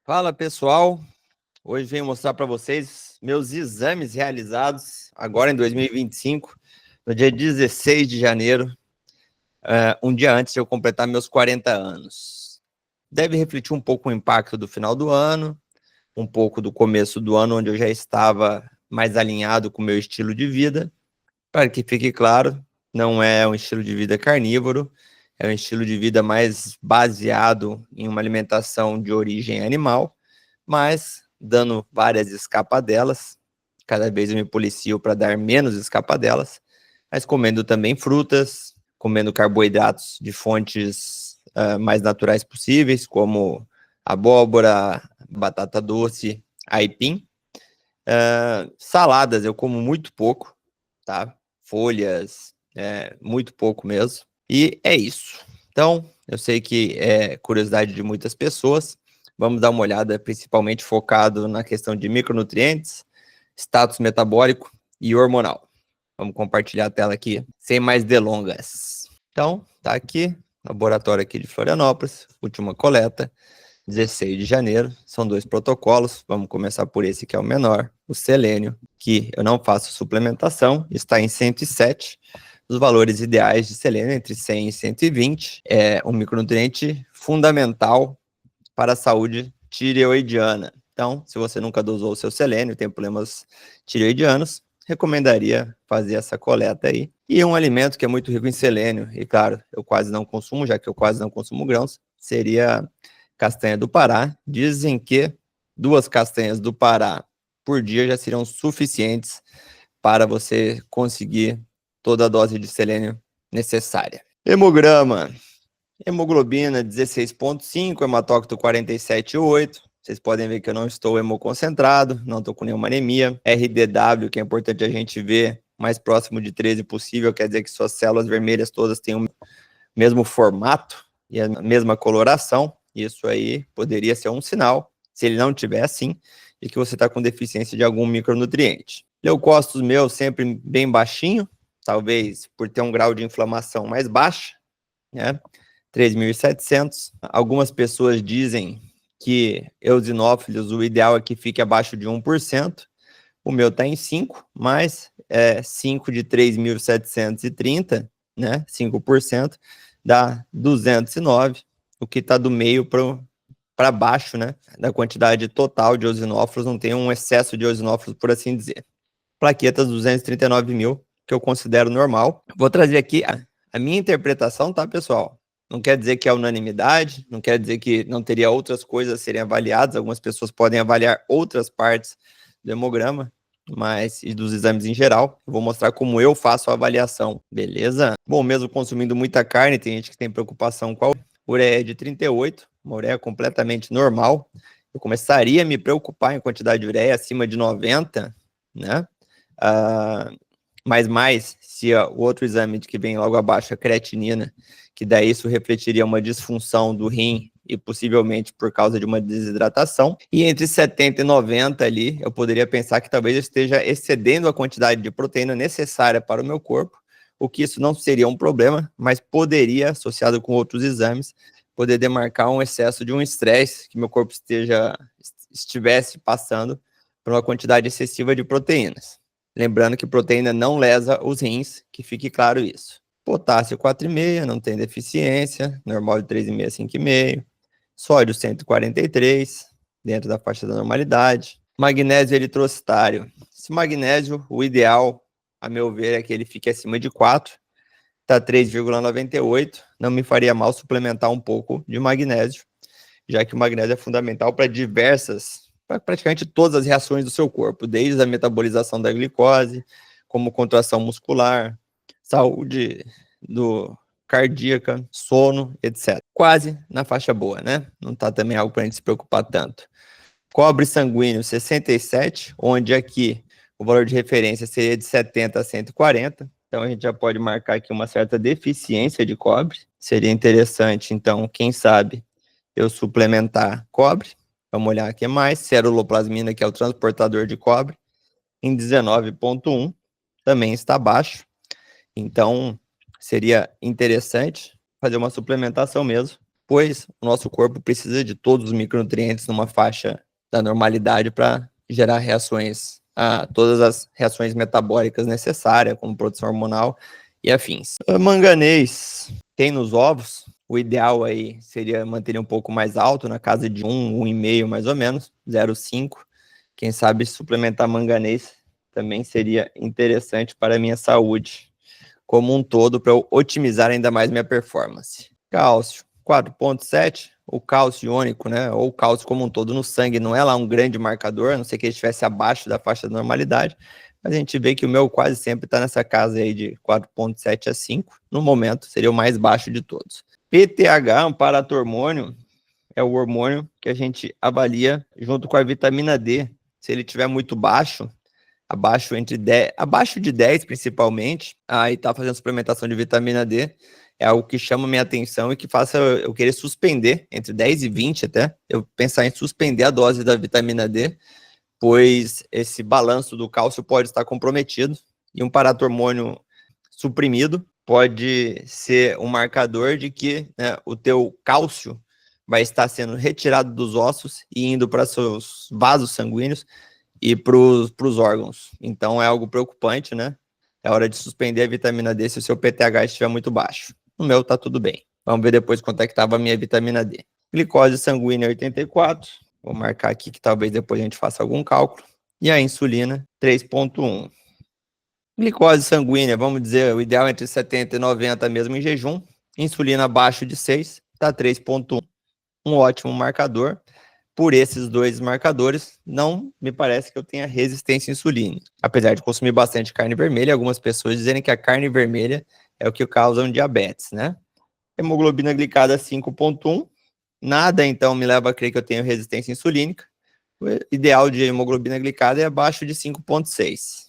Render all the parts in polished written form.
Fala pessoal, hoje venho mostrar para vocês meus exames realizados agora em 2025, no dia 16 de janeiro, um dia antes de eu completar meus 40 anos. Deve refletir um pouco o impacto do final do ano, um pouco do começo do ano, onde eu já estava mais alinhado com o meu estilo de vida. Para que fique claro, não é um estilo de vida carnívoro, é um estilo de vida mais baseado em uma alimentação de origem animal, mas dando várias escapadelas. Cada vez eu me policio para dar menos escapadelas, mas comendo também frutas, comendo carboidratos de fontes mais naturais possíveis, como abóbora, batata doce, aipim. Saladas eu como muito pouco, tá? Folhas, muito pouco mesmo. E é isso. Então, eu sei que é curiosidade de muitas pessoas. Vamos dar uma olhada, principalmente focado na questão de micronutrientes, status metabólico e hormonal. Vamos compartilhar a tela aqui, sem mais delongas. Então, tá aqui, laboratório aqui de Florianópolis, última coleta, 16 de janeiro, são 2 protocolos, vamos começar por esse que é o menor, o selênio, que eu não faço suplementação, está em 107, os valores ideais de selênio entre 100 e 120, é um micronutriente fundamental para a saúde tireoidiana. Então, se você nunca dosou o seu selênio, tem problemas tireoidianos, recomendaria fazer essa coleta aí. E um alimento que é muito rico em selênio, e claro, eu quase não consumo, já que eu quase não consumo grãos, seria castanha do Pará. Dizem que 2 castanhas do Pará por dia já serão suficientes para você conseguir toda a dose de selênio necessária. Hemograma. Hemoglobina 16,5, hematócrito 47,8. Vocês podem ver que eu não estou hemoconcentrado, não estou com nenhuma anemia. RDW, que é importante a gente ver, mais próximo de 13 possível, quer dizer que suas células vermelhas todas têm o mesmo formato e a mesma coloração. Isso aí poderia ser um sinal, se ele não tiver assim, de que você está com deficiência de algum micronutriente. Leucócitos meus sempre bem baixinho, talvez por ter um grau de inflamação mais baixo, né? 3.700. Algumas pessoas dizem que eosinófilos, o ideal é que fique abaixo de 1%. O meu está em 5, mas 5 de 3.730, né? 5% dá 209, o que está do meio para baixo, né? Da quantidade total de eosinófilos, não tem um excesso de eosinófilos, por assim dizer. Plaquetas 239 mil, que eu considero normal. Vou trazer aqui a minha interpretação, tá, pessoal? Não quer dizer que é unanimidade, não quer dizer que não teria outras coisas a serem avaliadas. Algumas pessoas podem avaliar outras partes do hemograma, mas e dos exames em geral. Eu vou mostrar como eu faço a avaliação, beleza? Bom, mesmo consumindo muita carne, tem gente que tem preocupação com a ureia de 38, uma ureia completamente normal. Eu começaria a me preocupar em quantidade de ureia acima de 90, né? Mas mais se o outro exame que vem logo abaixo, a creatinina, que daí isso refletiria uma disfunção do rim e possivelmente por causa de uma desidratação. E entre 70 e 90 ali, eu poderia pensar que talvez eu esteja excedendo a quantidade de proteína necessária para o meu corpo, o que isso não seria um problema, mas poderia, associado com outros exames, poder demarcar um excesso de um estresse que meu corpo estivesse passando por uma quantidade excessiva de proteínas. Lembrando que proteína não lesa os rins, que fique claro isso. Potássio 4,5, não tem deficiência, normal de 3,5 a 5,5. Sódio 143, dentro da faixa da normalidade. Magnésio eritrocitário. Esse magnésio, o ideal, a meu ver, é que ele fique acima de 4, está 3,98. Não me faria mal suplementar um pouco de magnésio, já que o magnésio é fundamental para praticamente todas as reações do seu corpo, desde a metabolização da glicose, como contração muscular, saúde cardíaca, sono, etc. Quase na faixa boa, né? Não está também algo para a gente se preocupar tanto. Cobre sanguíneo 67, onde aqui o valor de referência seria de 70 a 140, então a gente já pode marcar aqui uma certa deficiência de cobre. Seria interessante, então, quem sabe, eu suplementar cobre. Vamos olhar aqui mais. Ceruloplasmina, que é o transportador de cobre, em 19,1, também está baixo. Então, seria interessante fazer uma suplementação mesmo pois o nosso corpo precisa de todos os micronutrientes numa faixa da normalidade para gerar reações, todas as reações metabólicas necessárias, como produção hormonal e afins. Manganês tem nos ovos. O ideal aí seria manter um pouco mais alto, na casa de 1,5 mais ou menos, 0,5. Quem sabe suplementar manganês também seria interessante para a minha saúde como um todo, para eu otimizar ainda mais minha performance. Cálcio, 4,7. O cálcio iônico, né, ou o cálcio como um todo no sangue, não é lá um grande marcador, a não ser que ele estivesse abaixo da faixa da normalidade, mas a gente vê que o meu quase sempre está nessa casa aí de 4,7 a 5, no momento seria o mais baixo de todos. PTH, um paratormônio, é o hormônio que a gente avalia junto com a vitamina D. Se ele estiver muito baixo, abaixo de 10 principalmente, aí tá fazendo suplementação de vitamina D, é algo que chama minha atenção e que faça eu querer suspender, entre 10 e 20 até, eu pensar em suspender a dose da vitamina D, pois esse balanço do cálcio pode estar comprometido, e um paratormônio suprimido pode ser um marcador de que, né, o teu cálcio vai estar sendo retirado dos ossos e indo para seus vasos sanguíneos e para os órgãos. Então é algo preocupante, né? É hora de suspender a vitamina D se o seu PTH estiver muito baixo. No meu tá tudo bem. Vamos ver depois quanto é que estava a minha vitamina D. Glicose sanguínea 84. Vou marcar aqui que talvez depois a gente faça algum cálculo. E a insulina 3,1. Glicose sanguínea, vamos dizer, o ideal é entre 70 e 90 mesmo em jejum. Insulina abaixo de 6, está 3,1. Um ótimo marcador. Por esses dois marcadores, não me parece que eu tenha resistência insulínica. Apesar de consumir bastante carne vermelha, algumas pessoas dizem que a carne vermelha é o que causa diabetes, né? Hemoglobina glicada 5,1. Nada, então, me leva a crer que eu tenho resistência insulínica. O ideal de hemoglobina glicada é abaixo de 5,6.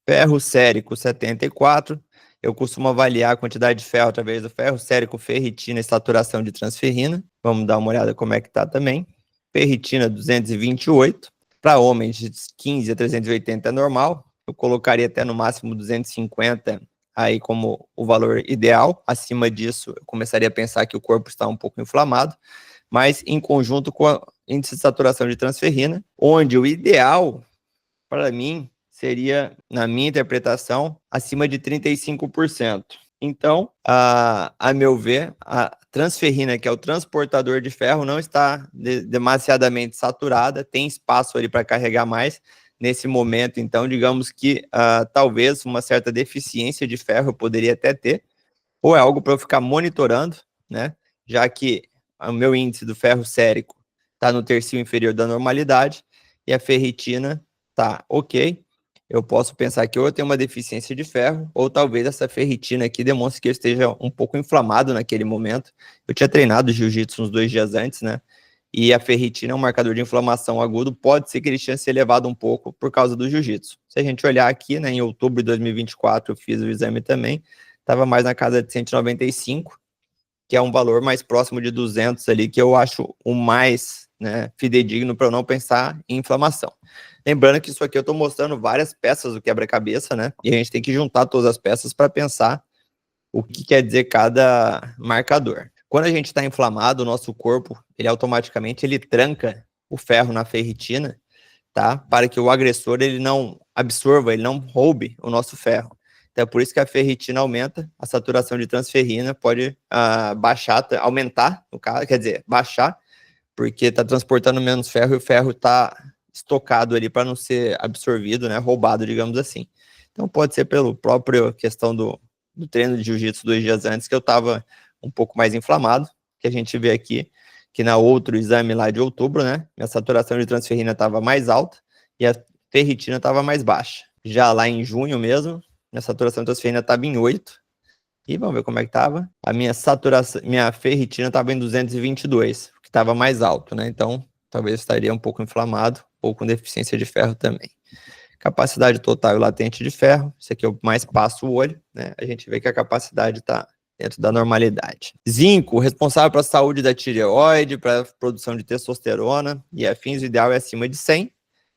Ferro sérico 74. Eu costumo avaliar a quantidade de ferro através do ferro sérico, ferritina e saturação de transferrina. Vamos dar uma olhada como é que tá também. Ferritina 228. Para homens de 15 a 380 é normal. Eu colocaria até no máximo 250 aí como o valor ideal. Acima disso, eu começaria a pensar que o corpo está um pouco inflamado, mas em conjunto com o índice de saturação de transferrina, onde o ideal para mim seria, na minha interpretação, acima de 35%. Então, a meu ver, a transferrina, que é o transportador de ferro, não está demasiadamente saturada, tem espaço ali para carregar mais. Nesse momento, então, digamos que talvez uma certa deficiência de ferro eu poderia até ter, ou é algo para eu ficar monitorando, né? Já que o meu índice do ferro sérico está no terço inferior da normalidade e a ferritina tá ok. Eu posso pensar que ou eu tenho uma deficiência de ferro, ou talvez essa ferritina aqui demonstre que eu esteja um pouco inflamado naquele momento. Eu tinha treinado jiu-jitsu uns 2 dias antes, né? E a ferritina é um marcador de inflamação agudo, pode ser que ele tenha se elevado um pouco por causa do jiu-jitsu. Se a gente olhar aqui, né, em outubro de 2024, eu fiz o exame também, estava mais na casa de 195, que é um valor mais próximo de 200 ali, que eu acho o mais, né, fidedigno para eu não pensar em inflamação. Lembrando que isso aqui eu estou mostrando várias peças do quebra-cabeça, né? E a gente tem que juntar todas as peças para pensar o que quer dizer cada marcador. Quando a gente está inflamado, o nosso corpo, ele automaticamente ele tranca o ferro na ferritina, tá? Para que o agressor ele não absorva, ele não roube o nosso ferro. Então é por isso que a ferritina aumenta, a saturação de transferrina pode baixar, aumentar, no caso, quer dizer, baixar, porque está transportando menos ferro e o ferro está estocado ali para não ser absorvido, né, roubado, digamos assim. Então pode ser pelo próprio questão do treino de jiu-jitsu 2 dias antes que eu estava um pouco mais inflamado, que a gente vê aqui que na outro exame lá de outubro, né, minha saturação de transferrina estava mais alta e a ferritina estava mais baixa. Já lá em junho mesmo, minha saturação de transferrina estava em 8. E vamos ver como é que estava. A minha saturação, minha ferritina estava em 222, que estava mais alto, né? Então, talvez estaria um pouco inflamado ou com deficiência de ferro também. Capacidade total e latente de ferro, isso aqui eu mais passo o olho, né? A gente vê que a capacidade está dentro da normalidade. Zinco, responsável pela saúde da tireoide, para a produção de testosterona e afins, o ideal é acima de 100,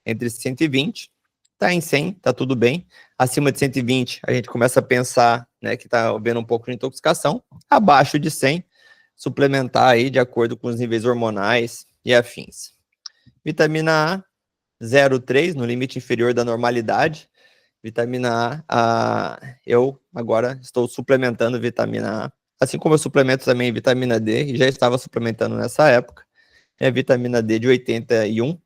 entre 120. Tá em 100, tá tudo bem. Acima de 120, a gente começa a pensar, né, que tá havendo um pouco de intoxicação. Abaixo de 100, suplementar aí de acordo com os níveis hormonais e afins. Vitamina A, 0,3, no limite inferior da normalidade. Vitamina A, eu agora estou suplementando vitamina A, assim como eu suplemento também vitamina D, e já estava suplementando nessa época. É vitamina D de 81,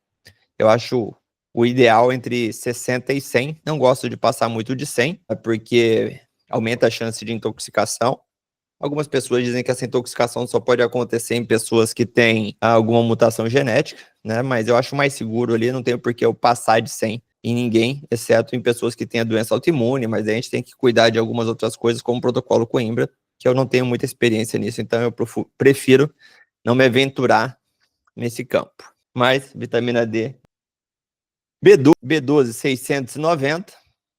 eu acho o ideal entre 60 e 100, não gosto de passar muito de 100, porque aumenta a chance de intoxicação. Algumas pessoas dizem que essa intoxicação só pode acontecer em pessoas que têm alguma mutação genética, né? Mas eu acho mais seguro ali, não tenho por que eu passar de 100 em ninguém, exceto em pessoas que têm a doença autoimune, mas aí a gente tem que cuidar de algumas outras coisas, como o protocolo Coimbra, que eu não tenho muita experiência nisso, então eu prefiro não me aventurar nesse campo. Mas vitamina D, B12 690,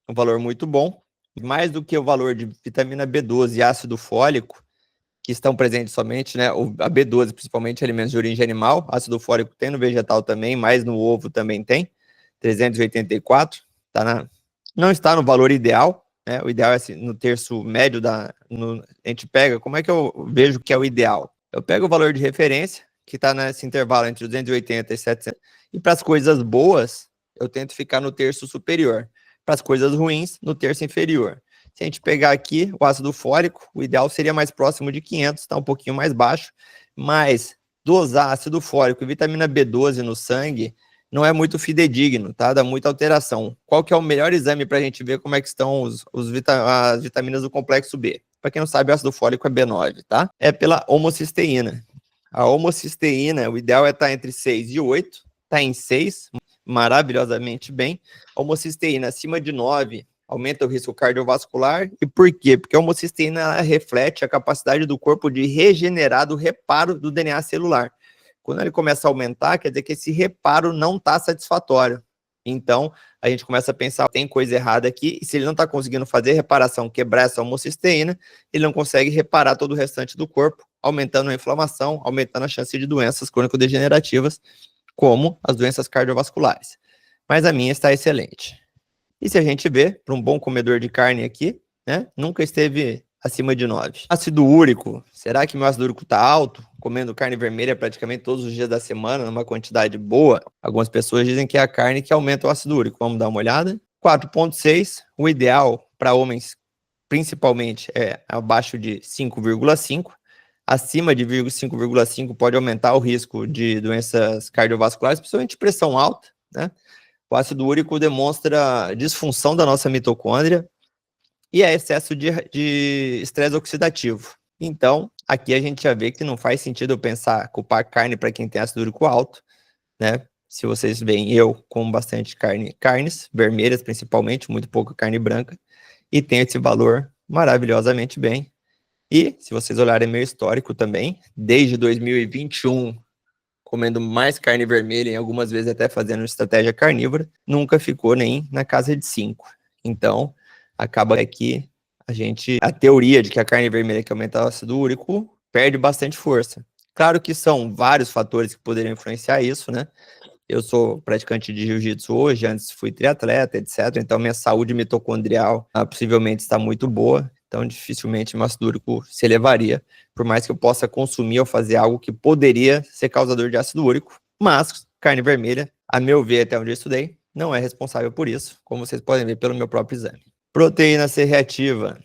um valor muito bom, mais do que o valor de vitamina B12 e ácido fólico, que estão presentes somente, né, a B12, principalmente alimentos de origem animal, ácido fólico tem no vegetal também, mas no ovo também tem, 384, não está no valor ideal, né, o ideal é assim, no terço médio a gente pega, como é que eu vejo que é o ideal? Eu pego o valor de referência, que está nesse intervalo entre 280 e 700, e para as coisas boas, eu tento ficar no terço superior, para as coisas ruins, no terço inferior. Se a gente pegar aqui o ácido fólico, o ideal seria mais próximo de 500, está um pouquinho mais baixo, mas dosar ácido fólico e vitamina B12 no sangue não é muito fidedigno, tá? Dá muita alteração. Qual que é o melhor exame para a gente ver como é que estão as vitaminas do complexo B? Para quem não sabe, o ácido fólico é B9, tá? É pela homocisteína. A homocisteína, o ideal é estar entre 6 e 8, está em 6, maravilhosamente bem. A homocisteína acima de 9 aumenta o risco cardiovascular. E por quê? Porque a homocisteína reflete a capacidade do corpo de regenerar do reparo do DNA celular. Quando ele começa a aumentar, quer dizer que esse reparo não está satisfatório. Então, a gente começa a pensar, tem coisa errada aqui, e se ele não está conseguindo fazer reparação, quebrar essa homocisteína, ele não consegue reparar todo o restante do corpo, aumentando a inflamação, aumentando a chance de doenças crônico-degenerativas, como as doenças cardiovasculares. Mas a minha está excelente. E se a gente vê, para um bom comedor de carne aqui, né, nunca esteve acima de 9. Ácido úrico, será que meu ácido úrico está alto? Comendo carne vermelha praticamente todos os dias da semana, numa quantidade boa. Algumas pessoas dizem que é a carne que aumenta o ácido úrico. Vamos dar uma olhada. 4,6, o ideal para homens, principalmente, é abaixo de 5,5. Acima de 5,5 pode aumentar o risco de doenças cardiovasculares, principalmente pressão alta, né? O ácido úrico demonstra disfunção da nossa mitocôndria e é excesso de estresse oxidativo. Então, aqui a gente já vê que não faz sentido eu pensar, culpar carne para quem tem ácido úrico alto, né? Se vocês veem, eu como bastante carnes vermelhas principalmente, muito pouca carne branca, e tenho esse valor maravilhosamente bem. E, se vocês olharem meu histórico também, desde 2021, comendo mais carne vermelha e algumas vezes até fazendo estratégia carnívora, nunca ficou nem na casa de 5. Então, acaba aqui a teoria de que a carne vermelha que aumenta o ácido úrico perde bastante força. Claro que são vários fatores que poderiam influenciar isso, né? Eu sou praticante de jiu-jitsu hoje, antes fui triatleta, etc. Então, minha saúde mitocondrial possivelmente está muito boa. Então, dificilmente meu ácido úrico se elevaria, por mais que eu possa consumir ou fazer algo que poderia ser causador de ácido úrico. Mas, carne vermelha, a meu ver, até onde eu estudei, não é responsável por isso, como vocês podem ver pelo meu próprio exame. Proteína C reativa,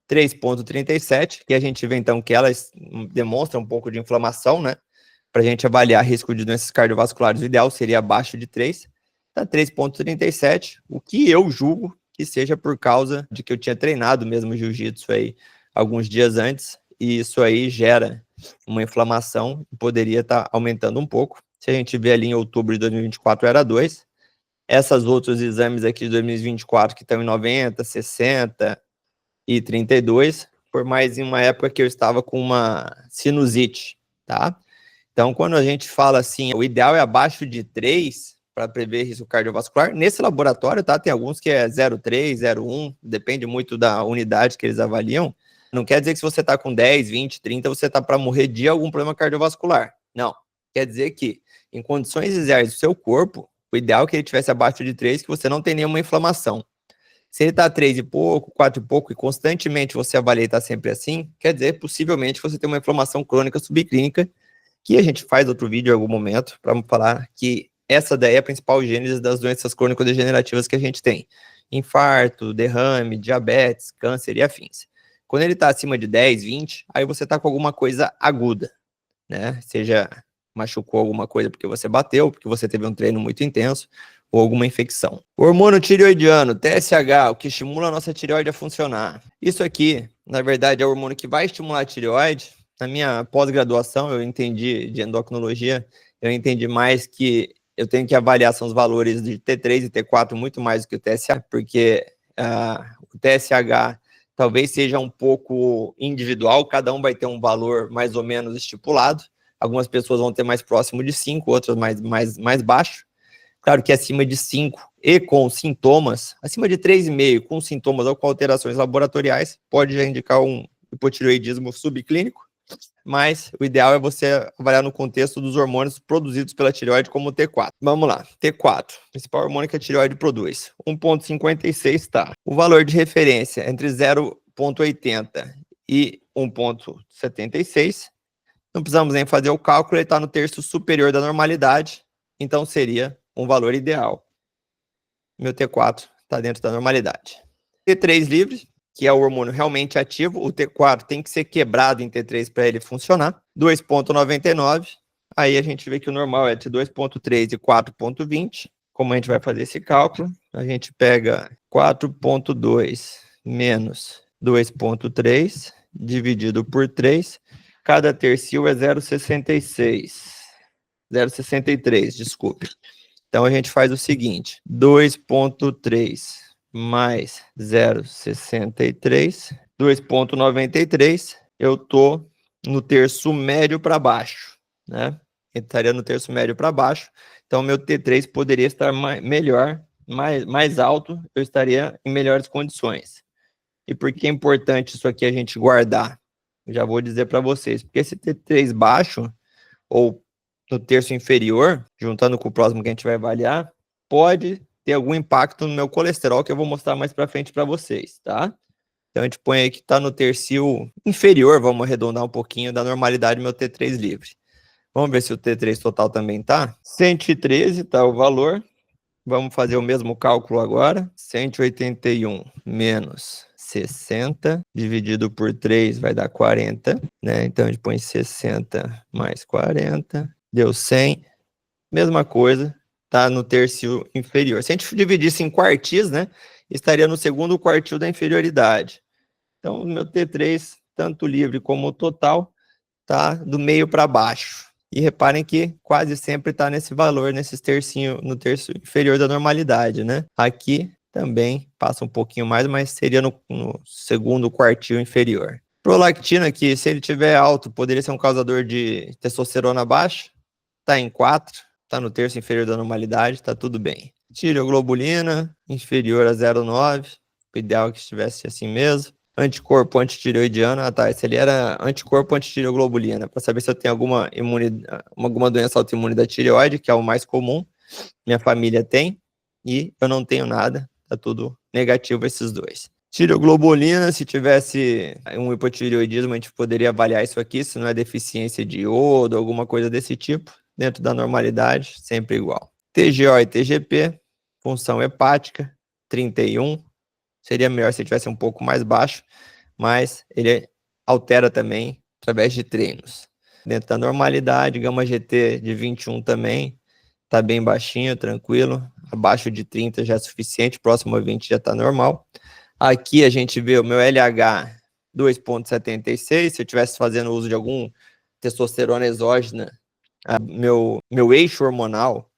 3,37, que a gente vê então que elas demonstram um pouco de inflamação, né? Para a gente avaliar risco de doenças cardiovasculares, o ideal seria abaixo de 3, tá 3,37, o que eu julgo que seja por causa de que eu tinha treinado mesmo jiu-jitsu aí alguns dias antes, e isso aí gera uma inflamação e poderia estar aumentando um pouco. Se a gente vê ali em outubro de 2024 era 2, essas outros exames aqui de 2024 que estão em 90, 60 e 32, por mais em uma época que eu estava com uma sinusite, tá? Então, quando a gente fala assim, o ideal é abaixo de 3 para prever risco cardiovascular, nesse laboratório, tá? Tem alguns que é 0,3, 0,1, depende muito da unidade que eles avaliam. Não quer dizer que se você está com 10, 20, 30, você está para morrer de algum problema cardiovascular. Não. Quer dizer que, em condições ideais do seu corpo, o ideal é que ele tivesse abaixo de 3, que você não tem nenhuma inflamação. Se ele está 3 e pouco, 4 e pouco, e constantemente você avalia e está sempre assim, quer dizer, possivelmente você tem uma inflamação crônica subclínica, que a gente faz outro vídeo em algum momento, para falar que essa daí é a principal gênese das doenças crônico-degenerativas que a gente tem. Infarto, derrame, diabetes, câncer e afins. Quando ele está acima de 10, 20, aí você está com alguma coisa aguda, né? Seja machucou alguma coisa porque você bateu, porque você teve um treino muito intenso, ou alguma infecção. O hormônio tireoidiano, TSH, o que estimula a nossa tireoide a funcionar. Isso aqui, na verdade, é o hormônio que vai estimular a tireoide. Na minha pós-graduação, eu entendi de endocrinologia, eu entendi mais que eu tenho que avaliar são os valores de T3 e T4 muito mais do que o TSH, porque o TSH talvez seja um pouco individual, cada um vai ter um valor mais ou menos estipulado. Algumas pessoas vão ter mais próximo de 5, outras mais baixo. Claro que acima de 5 e com sintomas, acima de 3,5 com sintomas ou com alterações laboratoriais, pode já indicar um hipotireoidismo subclínico, mas o ideal é você avaliar no contexto dos hormônios produzidos pela tireoide, como o T4. Vamos lá, T4, principal hormônio que a tireoide produz, 1,56 tá. O valor de referência entre 0,80 e 1,76, não precisamos nem fazer o cálculo, ele está no terço superior da normalidade, então seria um valor ideal. Meu T4 está dentro da normalidade. T3 livre, que é o hormônio realmente ativo, o T4 tem que ser quebrado em T3 para ele funcionar, 2,99. Aí a gente vê que o normal é de 2,3 e 4,20. Como a gente vai fazer esse cálculo? A gente pega 4,2 menos 2,3 dividido por 3. Cada tercio é 0,66. 0,63, desculpe. Então, a gente faz o seguinte, 2,3 mais 0,63, 2,93, eu estou no terço médio para baixo, né? Eu estaria no terço médio para baixo, então meu T3 poderia estar melhor, mais alto, eu estaria em melhores condições. E por que é importante isso aqui a gente guardar? Eu já vou dizer para vocês, porque esse T3 baixo, ou no terço inferior, juntando com o próximo que a gente vai avaliar, pode ter algum impacto no meu colesterol, que eu vou mostrar mais para frente para vocês, tá? Então a gente põe aí que está no terço inferior, vamos arredondar um pouquinho da normalidade do meu T3 livre. Vamos ver se o T3 total também tá. 113 tá o valor. Vamos fazer o mesmo cálculo agora. 181 menos 60 dividido por 3 vai dar 40, né? Então a gente põe 60 mais 40, deu 100. Mesma coisa, tá no terço inferior. Se a gente dividisse em quartis, né, estaria no segundo quartil da inferioridade. Então, o meu T3, tanto livre como total, tá do meio para baixo. E reparem que quase sempre está nesse valor, nesses tercinho, no terço inferior da normalidade, né? Aqui também passa um pouquinho mais, mas seria no segundo quartil inferior. Prolactina, que se ele tiver alto, poderia ser um causador de testosterona baixa, tá em 4, tá no terço inferior da normalidade, tá tudo bem. Tireoglobulina, inferior a 0,9, o ideal é que estivesse assim mesmo. Anticorpo antitireoidiano, tá, esse ali era anticorpo antitireoglobulina, para saber se eu tenho alguma doença autoimune da tireoide, que é o mais comum, minha família tem, e eu não tenho nada, tá tudo negativo esses dois. Tireoglobulina, se tivesse um hipotireoidismo, a gente poderia avaliar isso aqui, se não é deficiência de iodo, alguma coisa desse tipo, dentro da normalidade, sempre igual. TGO e TGP, função hepática, 31, seria melhor se tivesse um pouco mais baixo, mas ele altera também através de treinos. Dentro da normalidade, gama GT de 21 também, tá bem baixinho, tranquilo, abaixo de 30 já é suficiente, próximo a 20 já tá normal. Aqui a gente vê o meu LH 2,76, se eu estivesse fazendo uso de algum testosterona exógena, meu eixo hormonal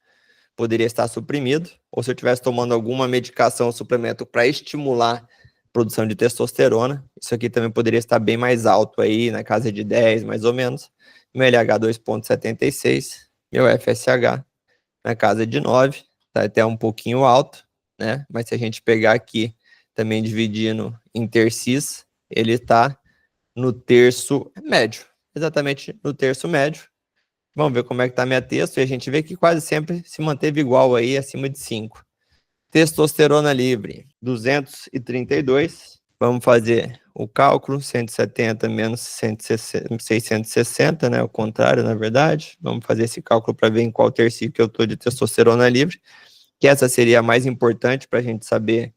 poderia estar suprimido, ou se eu estivesse tomando alguma medicação ou suplemento para estimular a produção de testosterona, isso aqui também poderia estar bem mais alto aí, na casa de 10, mais ou menos. Meu LH 2,76, meu FSH na casa de 9, tá até um pouquinho alto, né? Mas se a gente pegar aqui, também dividindo em tercis, ele está no terço médio, exatamente no terço médio. Vamos ver como é que está minha texto, e a gente vê que quase sempre se manteve igual aí, acima de 5. Testosterona livre, 232. Vamos fazer o cálculo, 170 menos 660, né? O contrário, na verdade. Vamos fazer esse cálculo para ver em qual tercio que eu estou de testosterona livre, que essa seria a mais importante para a gente saber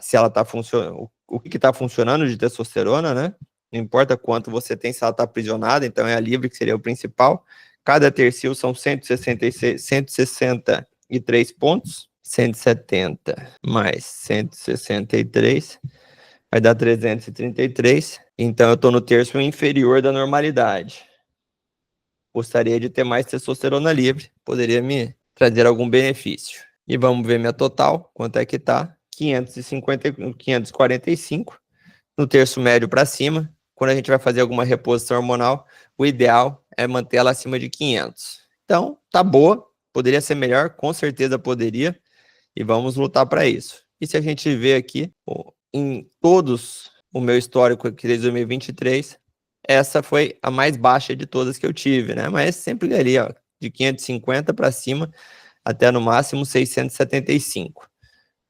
se ela está funcionando, o que está funcionando de testosterona, né? Não importa quanto você tem, se ela está aprisionada, então é a livre que seria o principal. Cada tercio são 163 pontos. 170 mais 163 vai dar 333. Então eu estou no terço inferior da normalidade. Gostaria de ter mais testosterona livre, poderia me trazer algum benefício. E vamos ver minha total, quanto é que tá? 545 no terço médio para cima. Quando a gente vai fazer alguma reposição hormonal, o ideal é manter ela acima de 500. Então, tá boa, poderia ser melhor, com certeza poderia, e vamos lutar para isso. E se a gente vê aqui, em todos o meu histórico aqui desde 2023, essa foi a mais baixa de todas que eu tive, né? Mas sempre ali, ó, de 550 para cima, até no máximo 675.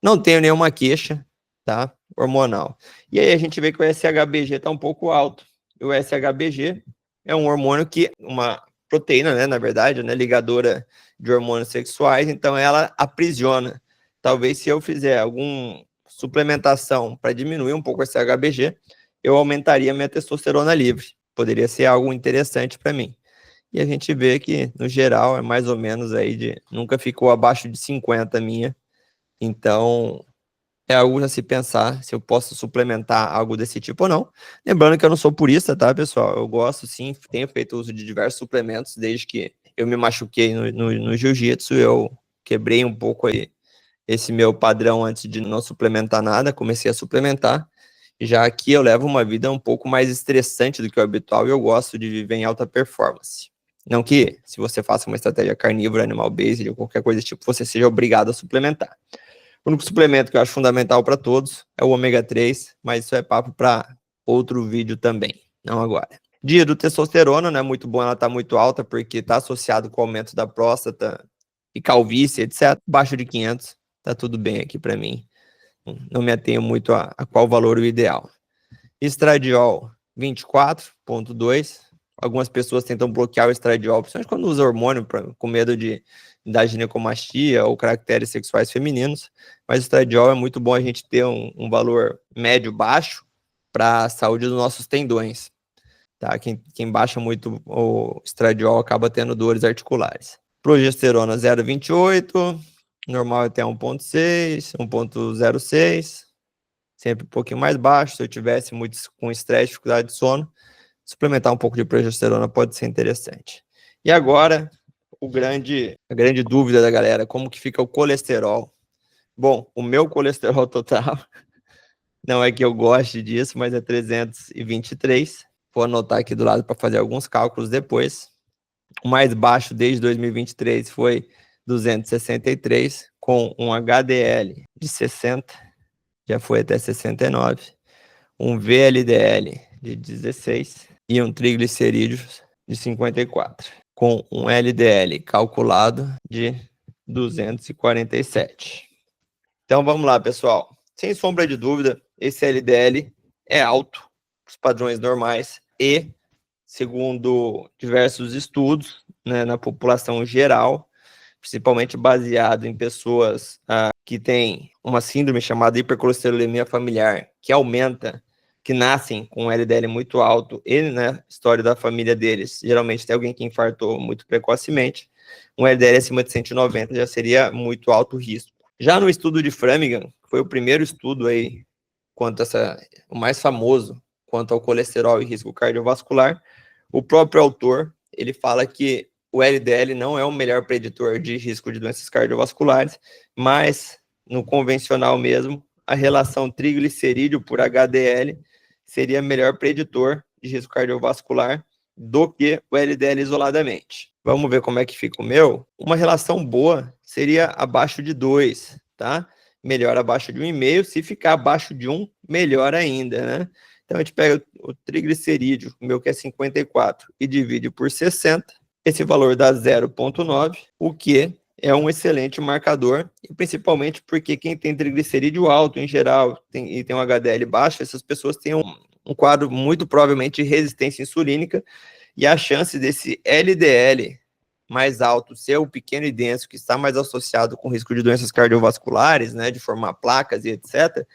Não tenho nenhuma queixa, tá? Hormonal. E aí a gente vê que o SHBG está um pouco alto. E o SHBG é um hormônio que, uma proteína, né, na verdade, né, ligadora de hormônios sexuais, então ela aprisiona. Talvez se eu fizer alguma suplementação para diminuir um pouco esse SHBG, eu aumentaria minha testosterona livre. Poderia ser algo interessante para mim. E a gente vê que, no geral, é mais ou menos aí nunca ficou abaixo de 50 minha. Então, é algo a se pensar se eu posso suplementar algo desse tipo ou não. Lembrando que eu não sou purista, tá, pessoal? Eu gosto, sim, tenho feito uso de diversos suplementos desde que eu me machuquei no jiu-jitsu. Eu quebrei um pouco aí esse meu padrão antes de não suplementar nada, comecei a suplementar. Já que eu levo uma vida um pouco mais estressante do que o habitual e eu gosto de viver em alta performance. Não que, se você faça uma estratégia carnívora, animal-based ou qualquer coisa desse tipo, você seja obrigado a suplementar. O único suplemento que eu acho fundamental para todos é o ômega 3, mas isso é papo para outro vídeo também, não agora. Dia do testosterona, não é muito bom ela estar muito alta, porque está associado com o aumento da próstata e calvície, etc. Abaixo de 500, tá tudo bem aqui para mim. Não me atenho muito a qual valor o ideal. Estradiol 24,2. Algumas pessoas tentam bloquear o estradiol, principalmente quando usa hormônio, com medo da ginecomastia ou caracteres sexuais femininos. Mas o estradiol é muito bom a gente ter um valor médio baixo para a saúde dos nossos tendões. Tá? Quem baixa muito o estradiol acaba tendo dores articulares. Progesterona 0,28. Normal é até 1,6, 1,06. Sempre um pouquinho mais baixo. Se eu tivesse muito com estresse, dificuldade de sono, suplementar um pouco de progesterona pode ser interessante. E agora, a grande dúvida da galera, como que fica o colesterol? Bom, o meu colesterol total, não é que eu goste disso, mas é 323. Vou anotar aqui do lado para fazer alguns cálculos depois. O mais baixo desde 2023 foi 263, com um HDL de 60, já foi até 69, um VLDL de 16 e um triglicerídeos de 54, com um LDL calculado de 247. Então vamos lá, pessoal. Sem sombra de dúvida, esse LDL é alto, os padrões normais, e, segundo diversos estudos, né, na população geral, principalmente baseado em pessoas que têm uma síndrome chamada hipercolesterolemia familiar, que aumenta, que nascem com um LDL muito alto, e na história da família deles, geralmente tem alguém que infartou muito precocemente, um LDL acima de 190 já seria muito alto risco. Já no estudo de Framingham, que foi o primeiro estudo aí, o mais famoso, quanto ao colesterol e risco cardiovascular, o próprio autor, ele fala que o LDL não é o melhor preditor de risco de doenças cardiovasculares, mas no convencional mesmo, a relação triglicerídeo por HDL seria melhor preditor de risco cardiovascular do que o LDL isoladamente. Vamos ver como é que fica o meu? Uma relação boa seria abaixo de 2, tá? Melhor abaixo de 1,5. Se ficar abaixo de 1, melhor ainda, né? Então a gente pega o triglicerídeo, o meu que é 54, e divide por 60. Esse valor dá 0,9, o que é um excelente marcador, e principalmente porque quem tem triglicerídeo alto em geral e tem um HDL baixo, essas pessoas têm um quadro muito provavelmente de resistência insulínica, e a chance desse LDL mais alto ser o pequeno e denso, que está mais associado com risco de doenças cardiovasculares, né, de formar placas e etc.,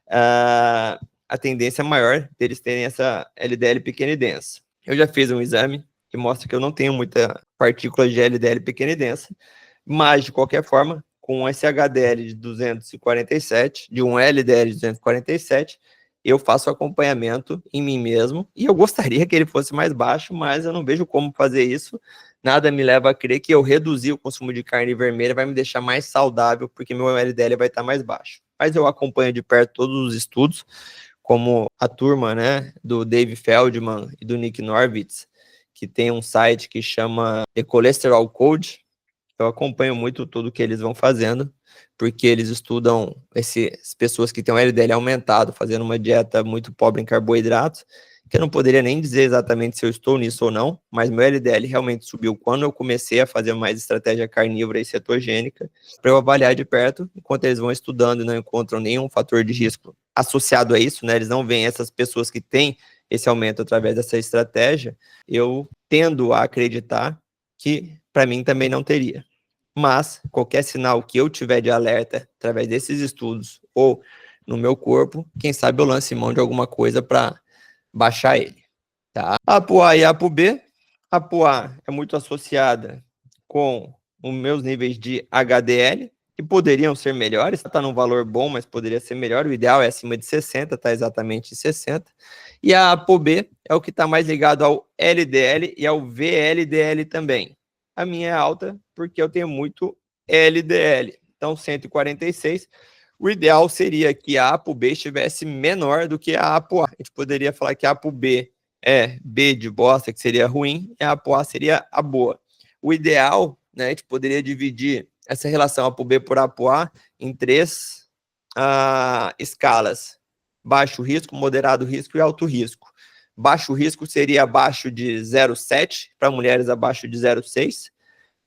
a tendência maior deles terem essa LDL pequena e densa. Eu já fiz um exame que mostra que eu não tenho muita partícula de LDL pequena e densa, mas, de qualquer forma, com esse HDL de 247, de um LDL de 247, eu faço acompanhamento em mim mesmo, e eu gostaria que ele fosse mais baixo, mas eu não vejo como fazer isso. Nada me leva a crer que eu reduzir o consumo de carne vermelha vai me deixar mais saudável, porque meu LDL vai estar mais baixo. Mas eu acompanho de perto todos os estudos, como a turma, né, do Dave Feldman e do Nick Norwitz, que tem um site que chama The Cholesterol Code. Eu acompanho muito tudo que eles vão fazendo, porque eles estudam essas pessoas que têm um LDL aumentado, fazendo uma dieta muito pobre em carboidratos, que eu não poderia nem dizer exatamente se eu estou nisso ou não, mas meu LDL realmente subiu quando eu comecei a fazer mais estratégia carnívora e cetogênica, para eu avaliar de perto, enquanto eles vão estudando e não encontram nenhum fator de risco associado a isso, né? Eles não veem essas pessoas que têm esse aumento através dessa estratégia, eu tendo a acreditar que para mim também não teria. Mas qualquer sinal que eu tiver de alerta através desses estudos ou no meu corpo, quem sabe eu lance mão de alguma coisa para baixar ele, tá? A ApoA e a ApoB. A ApoA é muito associada com os meus níveis de HDL, que poderiam ser melhores, está num valor bom, mas poderia ser melhor. O ideal é acima de 60, está exatamente em 60. E a ApoB é o que está mais ligado ao LDL e ao VLDL também. A minha é alta porque eu tenho muito LDL, então 146. O ideal seria que a ApoB estivesse menor do que a ApoA. A gente poderia falar que a ApoB é B de bosta, que seria ruim, e a ApoA seria a boa. O ideal, né, a gente poderia dividir essa relação ApoB por ApoA em três escalas: baixo risco, moderado risco e alto risco. Baixo risco seria abaixo de 0,7, para mulheres abaixo de 0,6.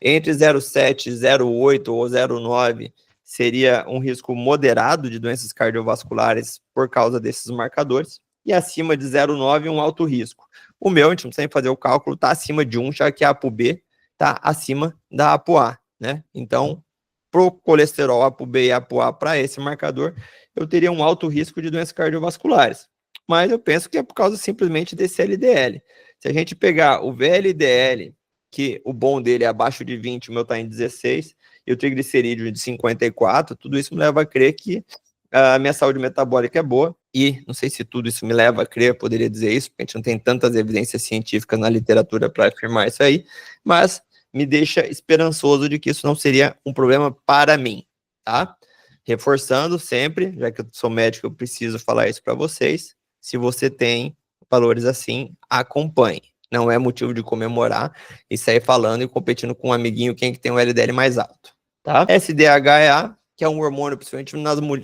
Entre 0,7, 0,8 ou 0,9 seria um risco moderado de doenças cardiovasculares por causa desses marcadores. E acima de 0,9, um alto risco. O meu, a gente não precisa fazer o cálculo, está acima de 1, já que a ApoB está acima da ApoA, né? Então, pro colesterol ApoB e ApoA, para esse marcador, eu teria um alto risco de doenças cardiovasculares. Mas eu penso que é por causa simplesmente desse LDL. Se a gente pegar o VLDL, que o bom dele é abaixo de 20, o meu está em 16, e o triglicerídeo de 54, tudo isso me leva a crer que a minha saúde metabólica é boa, e não sei se tudo isso me leva a crer, poderia dizer isso, porque a gente não tem tantas evidências científicas na literatura para afirmar isso aí, mas me deixa esperançoso de que isso não seria um problema para mim, tá? Reforçando sempre, já que eu sou médico, eu preciso falar isso para vocês, se você tem valores assim, acompanhe. Não é motivo de comemorar e sair falando e competindo com um amiguinho quem que tem um LDL mais alto, tá? SDHA, que é um hormônio, principalmente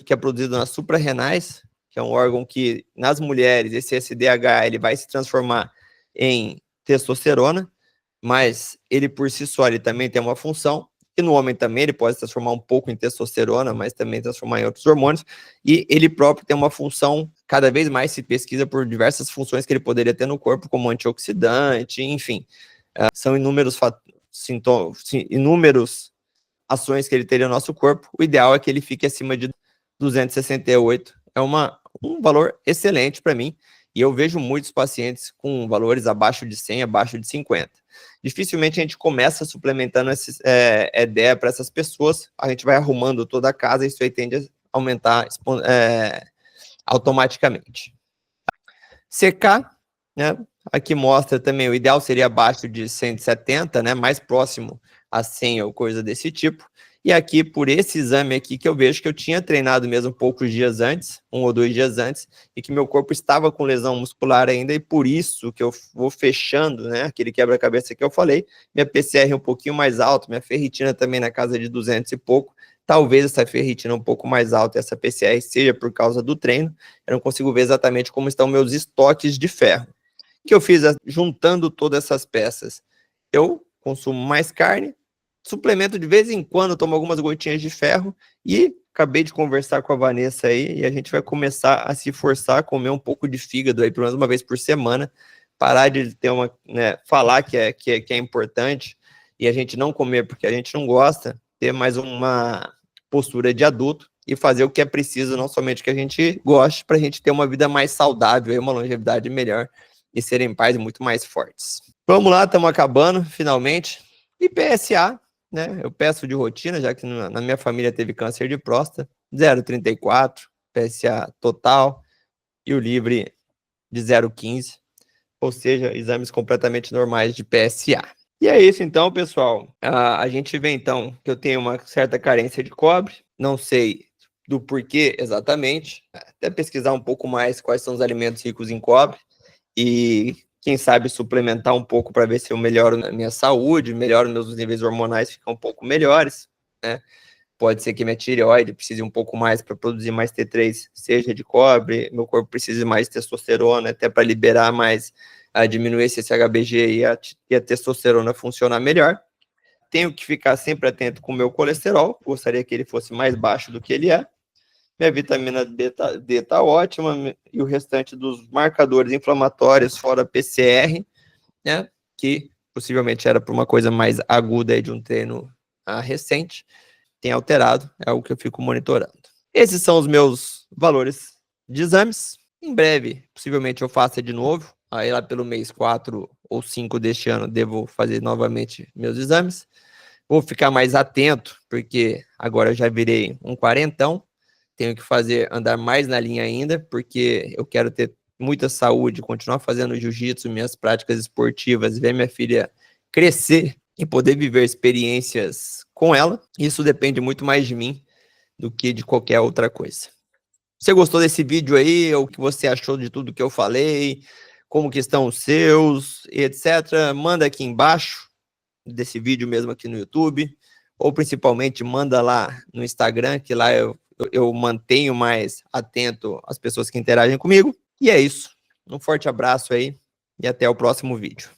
que é produzido nas suprarrenais, que é um órgão que, nas mulheres, esse SDHA, ele vai se transformar em testosterona, mas ele por si só, ele também tem uma função, e no homem também ele pode se transformar um pouco em testosterona, mas também transformar em outros hormônios, e ele próprio tem uma função, cada vez mais se pesquisa por diversas funções que ele poderia ter no corpo, como antioxidante, enfim, são inúmeros sintomas, inúmeros ações que ele teria no nosso corpo. O ideal é que ele fique acima de 268, é um valor excelente para mim, e eu vejo muitos pacientes com valores abaixo de 100, abaixo de 50. Dificilmente a gente começa suplementando essa ideia para essas pessoas, a gente vai arrumando toda a casa e isso aí tende a aumentar automaticamente. CK, né? Aqui mostra também, o ideal seria abaixo de 170, né? Mais próximo a 100 ou coisa desse tipo. E aqui, por esse exame aqui, que eu vejo que eu tinha treinado mesmo poucos dias antes, 1 ou 2 dias antes, e que meu corpo estava com lesão muscular ainda, e por isso que eu vou fechando, né, aquele quebra-cabeça que eu falei, minha PCR um pouquinho mais alta, minha ferritina também na casa de 200 e pouco, talvez essa ferritina um pouco mais alta, essa PCR seja por causa do treino, eu não consigo ver exatamente como estão meus estoques de ferro. O que eu fiz juntando todas essas peças? Eu consumo mais carne, suplemento de vez em quando, tomo algumas gotinhas de ferro e acabei de conversar com a Vanessa aí e a gente vai começar a se forçar a comer um pouco de fígado aí, pelo menos uma vez por semana, parar de ter uma, né, falar que é importante e a gente não comer porque a gente não gosta, ter mais uma postura de adulto e fazer o que é preciso, não somente o que a gente goste, para a gente ter uma vida mais saudável e uma longevidade melhor e serem pais muito mais fortes. Vamos lá, estamos acabando, finalmente. E PSA, né? Eu peço de rotina, já que na minha família teve câncer de próstata, 0,34, PSA total, e o livre de 0,15, ou seja, exames completamente normais de PSA. E é isso então, pessoal. A gente vê então que eu tenho uma certa carência de cobre, não sei do porquê exatamente, até pesquisar um pouco mais quais são os alimentos ricos em cobre, e quem sabe suplementar um pouco para ver se eu melhoro a minha saúde, melhoro meus níveis hormonais, ficam um pouco melhores, né? Pode ser que minha tireoide precise um pouco mais para produzir mais T3, seja de cobre, meu corpo precise mais de testosterona, até para liberar mais, diminuir esse HBG e a testosterona funcionar melhor. Tenho que ficar sempre atento com o meu colesterol, gostaria que ele fosse mais baixo do que ele é. Minha vitamina D tá ótima, e o restante dos marcadores inflamatórios, fora PCR, né, que possivelmente era por uma coisa mais aguda aí de um treino recente, tem alterado, é algo que eu fico monitorando. Esses são os meus valores de exames. Em breve, possivelmente eu faça de novo, aí lá pelo mês 4 ou 5 deste ano, devo fazer novamente meus exames. Vou ficar mais atento, porque agora eu já virei um quarentão, tenho que andar mais na linha ainda, porque eu quero ter muita saúde, continuar fazendo jiu-jitsu, minhas práticas esportivas, ver minha filha crescer e poder viver experiências com ela. Isso depende muito mais de mim do que de qualquer outra coisa. Você gostou desse vídeo aí? O que você achou de tudo que eu falei? Como que estão os seus, etc. Manda aqui embaixo desse vídeo mesmo aqui no YouTube, ou principalmente manda lá no Instagram, que lá eu mantenho mais atento às pessoas que interagem comigo. E é isso. Um forte abraço aí e até o próximo vídeo.